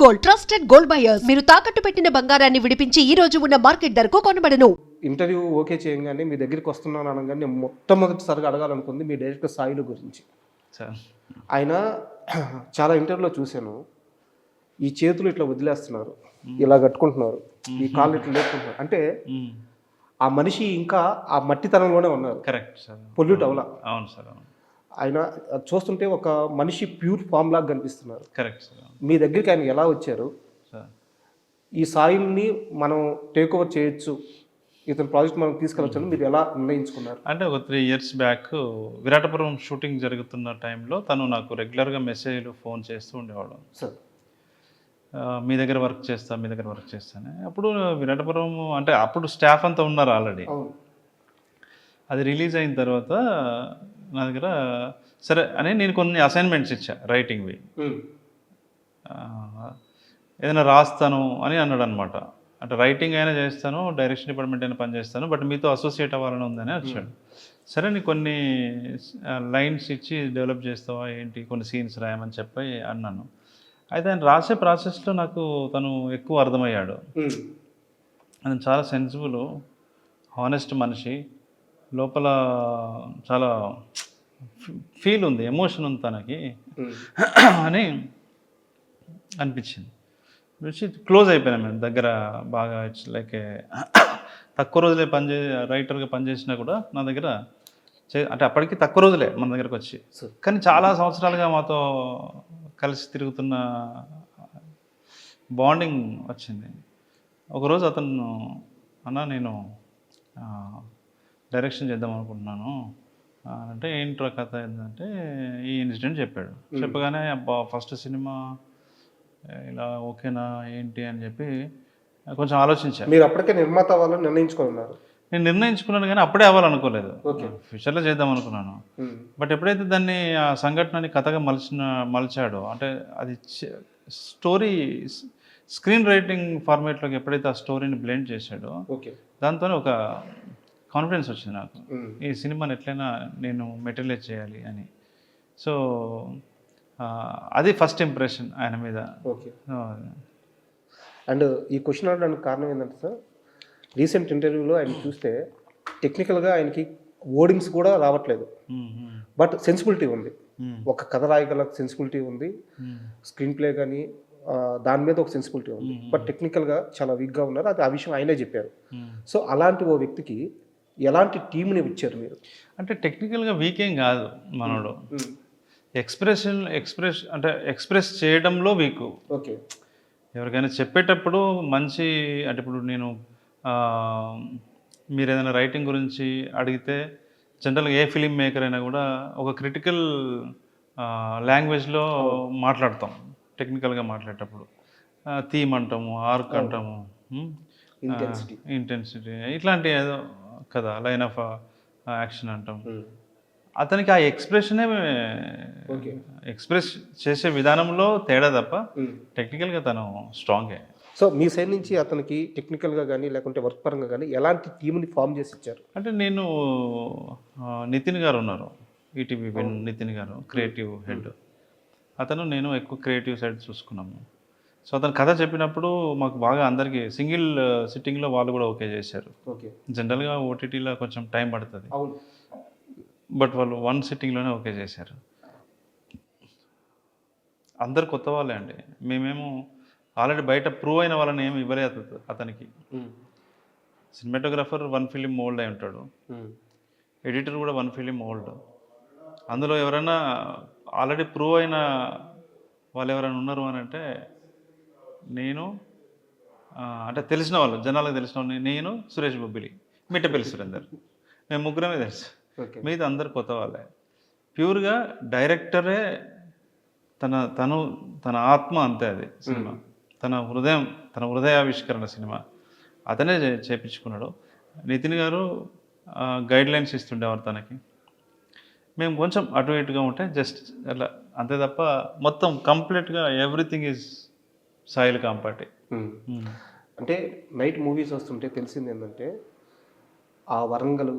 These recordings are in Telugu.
Gold, trusted gold buyers. మీరు తాకట్టు పెట్టిన బంగారాన్ని విడిపించి ఈ రోజు ఉన్న మార్కెట్ ధరకు కొనబడను. ఇంటర్వ్యూ ఓకే చేయగానే మీ దగ్గరికి వస్తున్నాను అనగానే మొట్టమొదటిసారిగా అడగాలనుకుంది మీ డైరెక్టర్ సాయిలు గురించి. సార్ ఆయన చాలా ఇంటర్వ్యూలో చూశాను, ఈ చేతులు ఇట్లా వదిలేస్తున్నారు, ఇలా కట్టుకుంటున్నారు, ఈ కాళ్ళు ఇట్లా లేపుకుంటున్నారు, అంటే ఆ మనిషి ఇంకా ఆ మట్టితనంలోనే ఉన్నారు. కరెక్ట్ సార్, పొల్యూట్ అవలా. అవును సార్, అవును ఆయన చూస్తుంటే ఒక మనిషి ప్యూర్ ఫామ్ లాగా కనిపిస్తున్నారు. Correct sir. మీ దగ్గరికి ఆయన ఎలా వచ్చారు? సార్ ఈ సాయిల్ని మనం టేక్ ఓవర్ చేయొచ్చు, ఇతని ప్రాజెక్ట్ మనం తీసుకెళ్ళొచ్చు, మీరు ఎలా నిర్ణయించుకున్నారు? అంటే ఒక 3 years బ్యాక్ విరాటపురం షూటింగ్ జరుగుతున్న టైంలో తను నాకు రెగ్యులర్గా మెసేజ్లు ఫోన్ చేస్తూ ఉండేవాడు. సార్ మీ దగ్గర వర్క్ చేస్తా, మీ దగ్గర వర్క్ చేస్తానే. అప్పుడు విరాటపురం అంటే అప్పుడు స్టాఫ్ అంతా ఉన్నారు ఆల్రెడీ. అది రిలీజ్ అయిన తర్వాత నా దగ్గర సరే అని నేను కొన్ని అసైన్మెంట్స్ ఇచ్చా రైటింగ్వి, ఏదైనా రాస్తాను అని అన్నాడు అనమాట. అంటే రైటింగ్ అయినా చేస్తాను, డైరెక్షన్ డిపార్ట్మెంట్ అయినా పని చేస్తాను, బట్ మీతో అసోసియేట్ అవ్వాలని ఉందని వచ్చాడు. సరే నీకు కొన్ని లైన్స్ ఇచ్చి డెవలప్ చేస్తావా ఏంటి, కొన్ని సీన్స్ రాయమని చెప్పి అన్నాను. అయితే ఆయన రాసే ప్రాసెస్లో నాకు తను ఎక్కువ అర్థమయ్యాడు. ఆయన చాలా సెన్సిబుల్, హానెస్ట్ మనిషి, లోపల చాలా ఫీల్ ఉంది, ఎమోషన్ ఉంది తనకి అని అనిపించింది. వచ్చి క్లోజ్ అయిపోయినా మేము దగ్గర బాగా. ఇట్స్ లైక్ తక్కువ రోజులే రైటర్గా పనిచేసినా కూడా నా దగ్గర అంటే అప్పటికి తక్కువ రోజులే మన దగ్గరకు వచ్చి, కానీ చాలా సంవత్సరాలుగా మాతో కలిసి తిరుగుతున్న బాండింగ్ వచ్చింది. ఒకరోజు అతను అన్న నేను డైరెక్షన్ చేద్దాం అనుకుంటున్నాను అంటే, ఏంట్రా కథ ఏంటంటే ఈ ఇన్సిడెంట్ చెప్పాడు. చెప్పగానే అబ్బా ఫస్ట్ సినిమా ఇలా ఓకేనా ఏంటి అని చెప్పి కొంచెం ఆలోచించాను. మీరు అప్పటికే నిర్మాత అవ్వాలని నిర్ణయించుకున్నారు? నేను నిర్ణయించుకున్నాను కానీ అప్పుడే అవ్వాలనుకోలేదు, ఫ్యూచర్లో చేద్దాం అనుకున్నాను. బట్ ఎప్పుడైతే దాన్ని ఆ సంఘటనని కథగా మలిచాడో, అంటే అది స్టోరీ స్క్రీన్ రైటింగ్ ఫార్మేట్లోకి ఎప్పుడైతే ఆ స్టోరీని బ్లెండ్ చేశాడో, దాంతోనే ఒక కాన్ఫిడెన్స్ వచ్చింది నాకు, ఈ సినిమాని ఎట్లయినా నేను మెటీరియలైజ్ చేయాలి అని. సో అది ఫస్ట్ ఇంప్రెషన్ ఆయన మీద. ఓకే. అండ్ ఈ క్వశ్చన్ అడగడానికి కారణం ఏంటంటే సార్, రీసెంట్ ఇంటర్వ్యూలో ఆయన చూస్తే టెక్నికల్గా ఆయనకి వర్డింగ్స్ కూడా రావట్లేదు, బట్ సెన్సిబిలిటీ ఉంది, ఒక కథ రాయగల సెన్సిబిలిటీ ఉంది, స్క్రీన్ ప్లే కానీ దాని మీద ఒక సెన్సిబిలిటీ ఉంది, బట్ టెక్నికల్గా చాలా వీక్గా ఉన్నారు. అది ఆ విషయం ఆయనే చెప్పారు. సో అలాంటి ఓ వ్యక్తికి ఎలాంటి టీంని ఇచ్చారు మీరు? అంటే టెక్నికల్గా వీక్ ఏం కాదు మనోడు, ఎక్స్ప్రెస్ చేయడంలో వీకు. ఓకే. ఎవరికైనా చెప్పేటప్పుడు మంచి, అంటే ఇప్పుడు నేను మీరు ఏదైనా రైటింగ్ గురించి అడిగితే జనరల్గా ఏ ఫిలిం మేకర్ అయినా కూడా ఒక క్రిటికల్ లాంగ్వేజ్లో మాట్లాడతాం. టెక్నికల్గా మాట్లాడేటప్పుడు థీమ్ అంటాము, ఆర్క్ అంటాము, ఇంటెన్సిటీ ఇట్లాంటి ఏదో కదా, లైన్ ఆఫ్ యాక్షన్ అంటాం. అతనికి ఆ ఎక్స్ప్రెస్ చేసే విధానంలో తేడా తప్ప టెక్నికల్గా తను స్ట్రాంగే. సో మీ సైడ్ నుంచి అతనికి టెక్నికల్గా కానీ లేకుంటే వర్క్ పరంగా కానీ ఎలాంటి టీంని ఫామ్ చేసి ఇచ్చారు? అంటే నేను నితిన్ గారు ఉన్నారు, ఈటీవీ నితిన్ గారు క్రియేటివ్ హెడ్, అతను నేను ఎక్కువ క్రియేటివ్ సైడ్ చూసుకున్నాము. సో అతను కథ చెప్పినప్పుడు మాకు బాగా అందరికీ సింగిల్ సిట్టింగ్లో వాళ్ళు కూడా ఓకే చేశారు. ఓకే. జనరల్గా ఓటీటీలో కొంచెం టైం పడుతుంది, బట్ వాళ్ళు 1 సిట్టింగ్లోనే ఓకే చేశారు. అందరు కొత్త వాళ్ళే అండి, మేమేమో ఆల్రెడీ బయట ప్రూవ్ అయిన వాళ్ళని ఏమి ఇవ్వలేదు అతనికి. సినిమాటోగ్రాఫర్ 1 ఫిలిం ఓల్డ్ అయి ఉంటాడు, ఎడిటర్ కూడా 1 ఫిలిం ఓల్డ్. అందులో ఎవరైనా ఆల్రెడీ ప్రూవ్ అయిన వాళ్ళు ఎవరైనా ఉన్నారు అని అంటే నేను, అంటే తెలిసిన వాళ్ళు, జనాలకు తెలిసిన వాళ్ళు, నేను, సురేష్ బొబ్బిలి, మిట్టపల్లి సురేందర్, మేము ముగ్గురమే తెలుసు. మీది అందరు కొత్త వాళ్ళే. ప్యూర్గా డైరెక్టరే తన ఆత్మ అంతే, అది సినిమా తన హృదయావిష్కరణ సినిమా అతనే చేపించుకున్నాడు. నితిన్ గారు గైడ్ లైన్స్ ఇస్తుండేవారు తనకి, మేము కొంచెం అటు ఇటుగా ఉంటే జస్ట్ అట్లా అంతే తప్ప మొత్తం కంప్లీట్గా ఎవ్రీథింగ్ ఈజ్ సాయిల్ కాంపాటి. అంటే నైట్ మూవీస్ వస్తుంటే తెలిసింది ఏంటంటే ఆ వరంగల్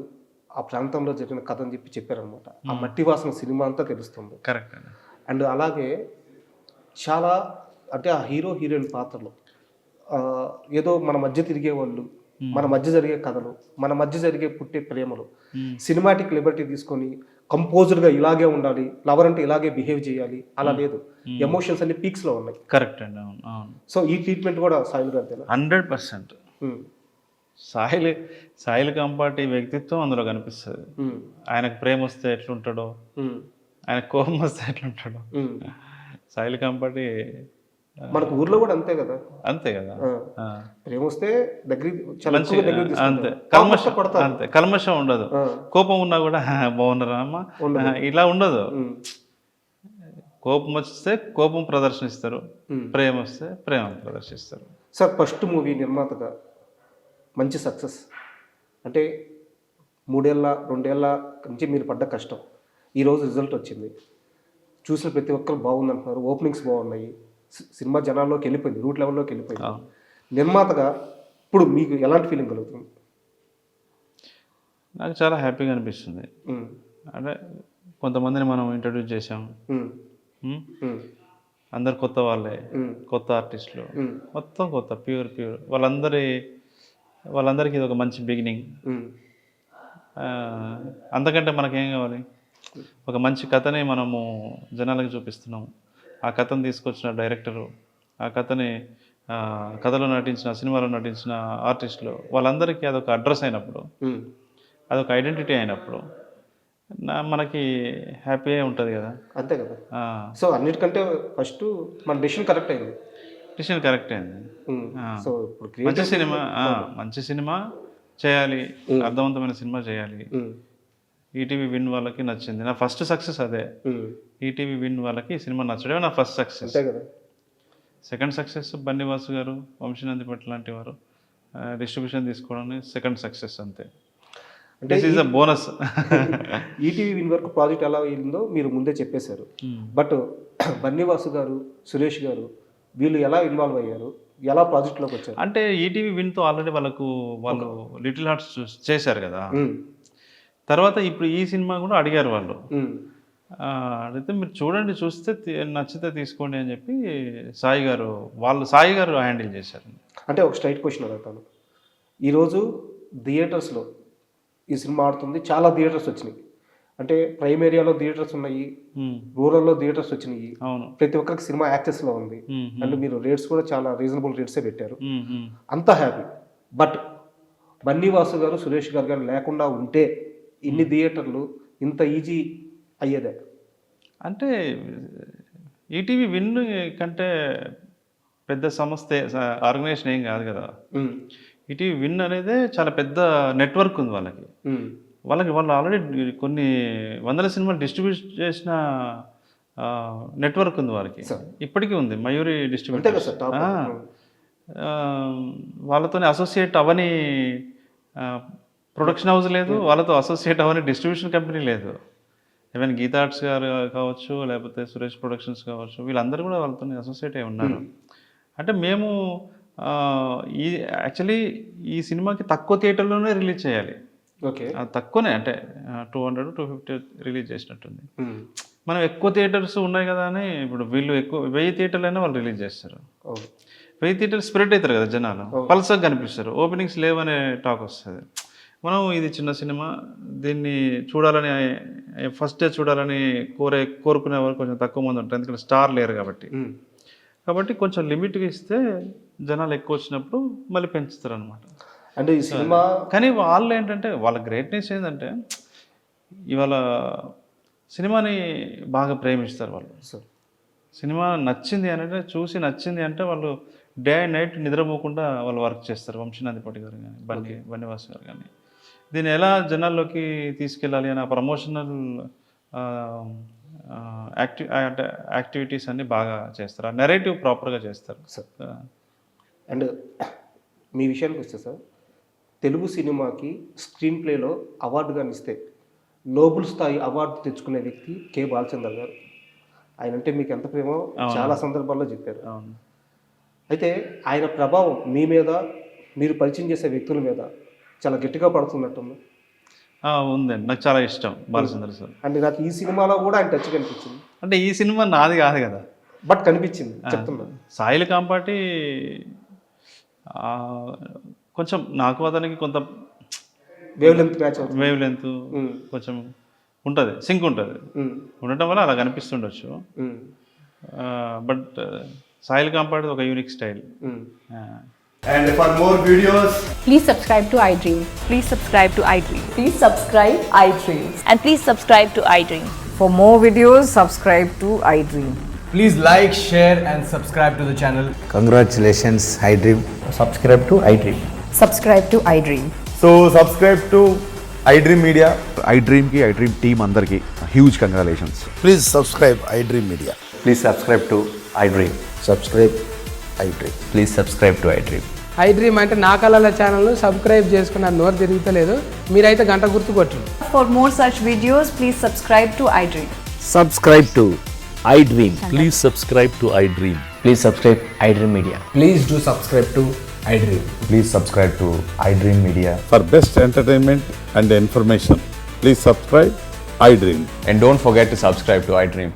ఆ ప్రాంతంలో జరిగిన కథ అని చెప్పారనమాట. ఆ మట్టి వాసన సినిమా అంతా తెలుస్తుంది. కరెక్ట్. అండ్ అలాగే చాలా అంటే ఆ హీరో హీరోయిన్ పాత్రలు ఆ, ఏదో మన మధ్య తిరిగే వాళ్ళు, మన మధ్య జరిగే కథలు, మన మధ్య జరిగే పుట్టే ప్రేమలు, సినిమాటిక్ లిబర్టీ తీసుకొని కంపోజ్డ్గా ఇలాగే ఉండాలి, లవర్ అంటే ఇలాగే బిహేవ్ చేయాలి, అలా లేదు. ఎమోషన్స్ అన్ని పీక్స్లో ఉన్నాయి. కరెక్ట్ అండి, అవును అవును, సో ఈ ట్రీట్మెంట్ కూడా సాయిల్ గారిదేనా? 100%. సాయిల్ కంపాటి వ్యక్తిత్వం అందులో కనిపిస్తుంది. ఆయనకు ప్రేమ వస్తే ఎట్లుంటాడో, ఆయనకు కోపం వస్తే ఎట్లుంటాడో. సాయిల్ కంపాటి మనకు ఊర్లో కూడా అంతే కదా. అంతే కదా, ప్రేమ వస్తే దగ్గర మంచి అంతే, కల్మషం అంతే, కల్మషం ఉండదు. కోపం ఉన్నా కూడా బాగున్నారా అమ్మ ఇలా ఉండదు. కోపం వస్తే కోపం ప్రదర్శిస్తారు, ప్రేమ వస్తే ప్రేమ ప్రదర్శిస్తారు. సార్ ఫస్ట్ మూవీ నిర్మాతగా మంచి సక్సెస్ అంటే 3 ఏళ్ళ 2 ఏళ్ళ నుంచి మీరు పడ్డ కష్టం ఈరోజు రిజల్ట్ వచ్చింది. చూసిన ప్రతి ఒక్కరు బాగుంది అంటున్నారు, ఓపెనింగ్స్ బాగున్నాయి, సినిమా జనాల్లోకి వెళ్ళిపోయింది, రూట్ లెవెల్లోకి వెళ్ళిపోయింది. నిర్మాతగా ఇప్పుడు మీకు ఎలాంటి ఫీలింగ్ కలుగుతుంది? నాకు చాలా హ్యాపీగా అనిపిస్తుంది. అంటే కొంతమందిని మనం ఇంట్రడ్యూస్ చేసాం, అందరు కొత్త వాళ్ళే, కొత్త ఆర్టిస్టులు, మొత్తం కొత్త ప్యూర్ వాళ్ళందరికీ ఇది ఒక మంచి బిగినింగ్. అంతకంటే మనకేం కావాలి? ఒక మంచి కథని మనము జనాలకు చూపిస్తున్నాము. ఆ కథను తీసుకొచ్చిన డైరెక్టరు, ఆ కథని కథలో నటించిన, సినిమాలో నటించిన ఆర్టిస్టులు, వాళ్ళందరికీ అదొక అడ్రస్ అయినప్పుడు, అదొక ఐడెంటిటీ అయినప్పుడు మనకి హ్యాపీగా ఉంటుంది కదా. అంతే కదా. సో అన్నిటికంటే ఫస్ట్ మన డెసిషన్ కరెక్ట్ అయింది. డిసిషన్ కరెక్ట్ అయింది. సో ఇప్పుడు మంచి సినిమా చేయాలి, అర్థవంతమైన సినిమా చేయాలి. ఈటీవీ విన్ వాళ్ళకి నచ్చింది, నా ఫస్ట్ సక్సెస్ అదే. ఈటీవీ విన్ వాళ్ళకి ఈ సినిమా నచ్చడమే నా first success. Second success Bunny Vasu గారు, వంశీనందిపట్ లాంటి వారు డిస్ట్రిబ్యూషన్ తీసుకోవడం సెకండ్ సక్సెస్ అంతే. అంటే this is a bonus. ETV win వరకు ప్రాజెక్ట్ ఎలా అయిందో మీరు ముందే చెప్పేశారు. బట్ బన్నీవాసు గారు, సురేష్ గారు వీళ్ళు ఎలా ఇన్వాల్వ్ అయ్యారు, ఎలా ప్రాజెక్ట్లోకి వచ్చారు? అంటే ఈటీవీ విన్తో ఆల్రెడీ వాళ్ళు లిటిల్ హార్ట్స్ చేశారు కదా. తర్వాత ఇప్పుడు ఈ సినిమా కూడా అడిగారు వాళ్ళు. అడిగితే మీరు చూడండి, చూస్తే నచ్చితే తీసుకోండి అని చెప్పి సాయి గారు హ్యాండిల్ చేశారు. అంటే ఒక స్ట్రైట్ క్వశ్చన్ అడుగుతాను. ఈరోజు థియేటర్స్లో ఈ సినిమా ఆడుతుంది, చాలా థియేటర్స్ వచ్చినాయి. అంటే ప్రైమ్ ఏరియాలో థియేటర్స్ ఉన్నాయి, రూరల్లో థియేటర్స్ వచ్చినాయి, ప్రతి ఒక్కరికి సినిమా యాక్సెస్లో ఉంది. అండ్ మీరు రేట్స్ కూడా చాలా రీజనబుల్ రేట్సే పెట్టారు, అంతా హ్యాపీ. బట్ బన్నీవాసు గారు, సురేష్ గారు కానీ లేకుండా ఉంటే ఇన్ని థియేటర్లు ఇంత ఈజీ అయ్యేదే? అంటే ఈటీవీ విన్ కంటే పెద్ద సంస్థ ఆర్గనైజేషన్ ఏం కాదు కదా. ఈటీవీ విన్ అనేదే చాలా పెద్ద నెట్వర్క్ ఉంది వాళ్ళు ఆల్రెడీ కొన్ని వందల సినిమాలు డిస్ట్రిబ్యూట్ చేసిన నెట్వర్క్ ఉంది వాళ్ళకి, ఇప్పటికీ ఉంది. మయూరి డిస్ట్రిబ్యూటర్స్, వాళ్ళతోనే అసోసియేట్ అవని ప్రొడక్షన్ హౌస్ లేదు, వాళ్ళతో అసోసియేట్ అవని డిస్ట్రిబ్యూషన్ కంపెనీ లేదు. ఈవెన్ గీతా ఆర్ట్స్ గారు కావచ్చు, లేకపోతే సురేష్ ప్రొడక్షన్స్ కావచ్చు, వీళ్ళందరూ కూడా వాళ్ళతో అసోసియేట్ అయి ఉన్నారు. అంటే మేము యాక్చువల్లీ ఈ సినిమాకి తక్కువ థియేటర్లోనే రిలీజ్ చేయాలి. ఓకే, తక్కువనే, అంటే 200-250 రిలీజ్ చేసినట్టుంది. మనం ఎక్కువ థియేటర్స్ ఉన్నాయి కదా అని ఇప్పుడు వీళ్ళు 1000 థియేటర్లు అయినా వాళ్ళు రిలీజ్ చేస్తారు. 1000 థియేటర్లు స్ప్రెడ్ అవుతారు కదా జనాలు, పల్సగా కనిపిస్తారు, ఓపెనింగ్స్ లేవనే టాక్ వస్తుంది. మనం ఇది చిన్న సినిమా, దీన్ని చూడాలని ఫస్ట్ డే చూడాలని కోరుకునే వాళ్ళు కొంచెం తక్కువ మంది ఉంటారు, ఎందుకంటే స్టార్ లేరు కాబట్టి కొంచెం లిమిట్గా ఇస్తే జనాలు ఎక్కువ వచ్చినప్పుడు మళ్ళీ పెంచుతారు అనమాట. అంటే ఈ సినిమా కానీ వాళ్ళు ఏంటంటే వాళ్ళ గ్రేట్నెస్ ఏంటంటే ఇవాళ సినిమాని బాగా ప్రేమిస్తారు వాళ్ళు. సినిమా నచ్చింది అంటే చూసి నచ్చింది అంటే వాళ్ళు డే అండ్ నైట్ నిద్రపోకుండా వాళ్ళు వర్క్ చేస్తారు. వంశీనందిపట్ గారు కానీ బన్నీవాసు గారు కానీ దీన్ని ఎలా జనాల్లోకి తీసుకెళ్ళాలి అని ప్రమోషనల్ యాక్టివిటీస్ అన్నీ బాగా చేస్తారు, ఆ నెరేటివ్ ప్రాపర్గా చేస్తారు సార్. అండ్ మీ విషయానికి వస్తే సార్, తెలుగు సినిమాకి స్క్రీన్ ప్లేలో అవార్డు కానీ ఇస్తే నోబుల్ స్థాయి అవార్డు తెచ్చుకునే వ్యక్తి కె బాలచంద్ర గారు. ఆయన అంటే మీకు ఎంత ప్రేమో చాలా సందర్భాల్లో చెప్పారు. అయితే ఆయన ప్రభావం మీ మీద, మీరు పరిచయం చేసే వ్యక్తుల మీద చాలా గట్టిగా పడుతున్నట్టుంది. ఉందండి, నాకు చాలా ఇష్టం బాలచంద్ర సార్. అంటే నాకు ఈ సినిమాలో కూడా ఆయన టచ్ కనిపించింది. అంటే ఈ సినిమా నాది కాదు కదా, బట్ కనిపించింది చెప్తున్నా. సాయిల్ కాంపాటి కొంచెం నాకు అతనికి కొంత వేవ్ లెంత్ మ్యాచ్ అవుతుంది. వేవ్ లెంత్ కొంచెం ఉంటుంది, సింక్ ఉంటుంది, ఉండటం వల్ల అలా కనిపిస్తుండొచ్చు. బట్ సాయిల్ కాంపాటి ఒక unique style. And for more videos, Please subscribe to iDream. Please subscribe to iDream. Please subscribe iDream. And please subscribe to iDream. For more videos, subscribe to iDream. please like, share, and subscribe to the channel. Congratulations, iDream. Subscribe to iDream. Subscribe to iDream. So subscribe to iDream Media. iDream ki iDream team andarki huge congratulations. Please subscribe iDream Media. Please subscribe to iDream. Subscribe iDream. Please subscribe to iDream. iDream అంటే నా కళల ఛానల్ను సబ్స్క్రైబ్ చేసుకున్న నోరు తిరుగుతలేదు, మీరైతే గంట గుర్తు కొట్టండి. For more such videos, please subscribe to iDream. Subscribe to iDream. Please subscribe to iDream. Please subscribe iDream Media. Please do subscribe to iDream. Please subscribe to iDream Media. For best entertainment and information, please subscribe iDream. And don't forget to subscribe to iDream.